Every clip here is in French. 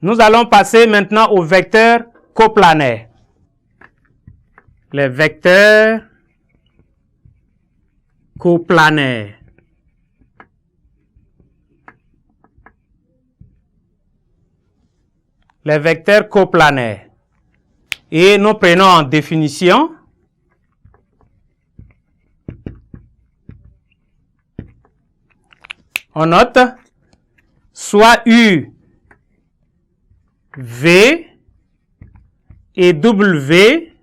Nous allons passer maintenant aux vecteurs coplanaires. Les vecteurs coplanaires. Les vecteurs coplanaires. Et nous prenons en définition on note soit U, V et W,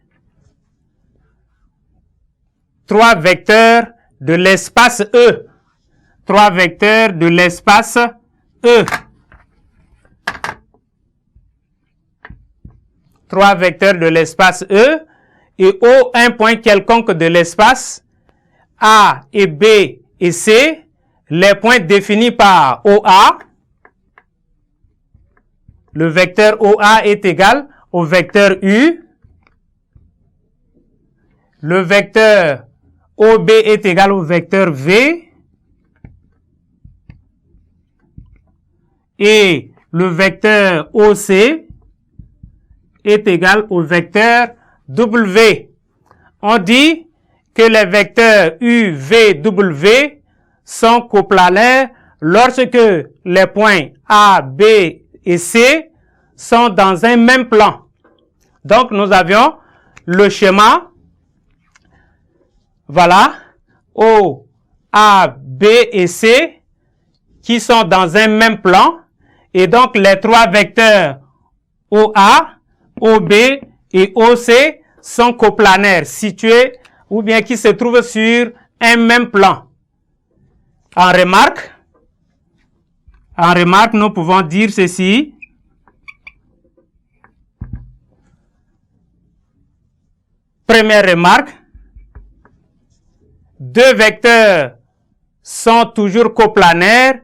trois vecteurs de l'espace E. Trois vecteurs de l'espace E. Trois vecteurs de l'espace E et au un point quelconque de l'espace A et B et C, les points définis par OA, le vecteur OA est égal au vecteur U, le vecteur OB est égal au vecteur V, et le vecteur OC est égal au vecteur W. On dit que les vecteurs U, V, W sont coplanaires lorsque les points A, B et C sont dans un même plan. Donc, nous avions le schéma, voilà, O, A, B et C qui sont dans un même plan. Et donc, les trois vecteurs OA, OB et OC sont coplanaires, situés ou bien qui se trouvent sur un même plan. En remarque, nous pouvons dire ceci. Première remarque, deux vecteurs sont toujours coplanaires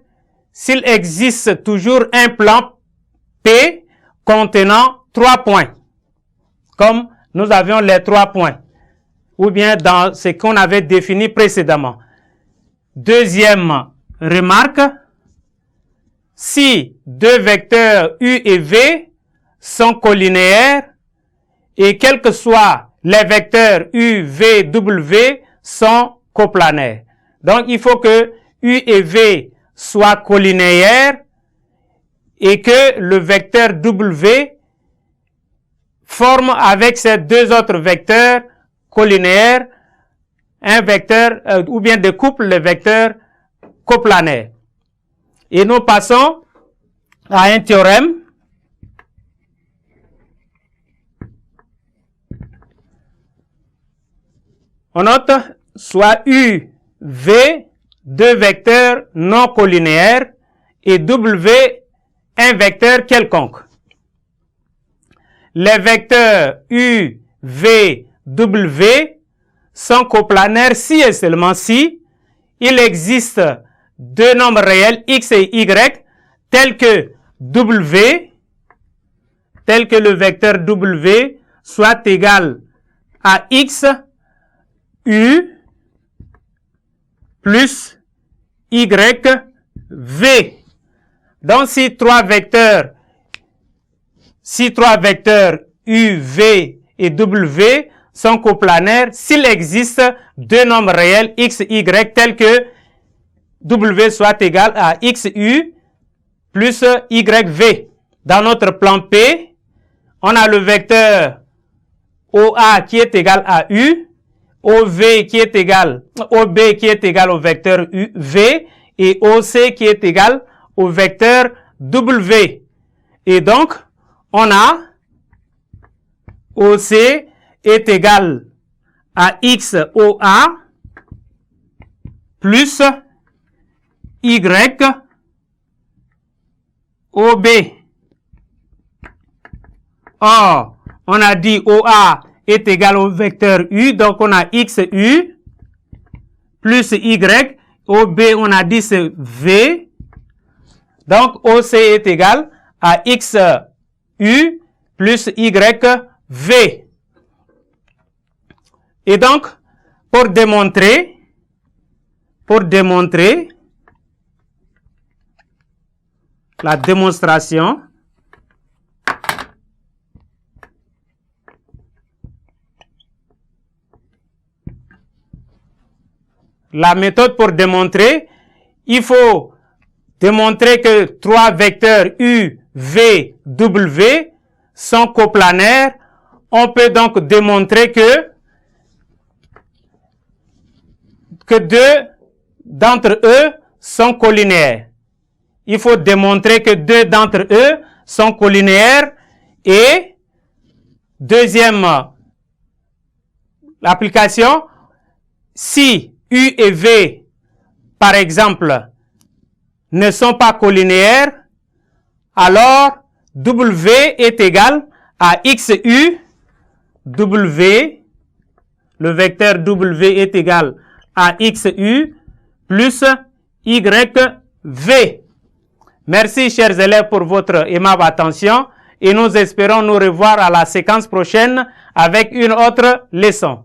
s'il existe toujours un plan P contenant 3 points, comme nous avions les 3 points, ou bien dans ce qu'on avait défini précédemment. Deuxième remarque, si deux vecteurs U et V sont collinéaires et quels que soient les vecteurs U, V, W sont coplanaires. Donc, il faut que U et V soient collinéaires et que le vecteur W forme avec ces deux autres vecteurs collinéaires un vecteur ou bien découpe le vecteur coplanaire. Et nous passons à un théorème. On note soit U, V, deux vecteurs non collinéaires et W, un vecteur quelconque. Les vecteurs U, V, W sont coplanaires si et seulement si il existe deux nombres réels x et y tels que W, tel que le vecteur W soit égal à x U plus y v. Donc si trois vecteurs U, V et W sont coplanaires s'il existe deux nombres réels x, y tels que W soit égal à XU plus YV. Dans notre plan P, on a le vecteur OA qui est égal à U, OB qui est égal au vecteur V et OC qui est égal au vecteur W. Et donc, on a OC est égal à XOA plus YOB. Or, on a dit OA est égal au vecteur U, donc on a XU plus Y. OB, on a dit c'est V. Donc, OC est égal à XU plus YV. Et donc, pour démontrer la démonstration, la méthode pour démontrer, il faut démontrer que 3 vecteurs U, V, W sont coplanaires. On peut donc démontrer que 2 d'entre eux sont collinéaires. Il faut démontrer que 2 d'entre eux sont collinéaires. Et deuxième application, si U et V, par exemple, ne sont pas collinéaires, alors W est égal à XU, W, le vecteur W est égal à XU plus YV. Merci, chers élèves, pour votre aimable attention et nous espérons nous revoir à la séquence prochaine avec une autre leçon.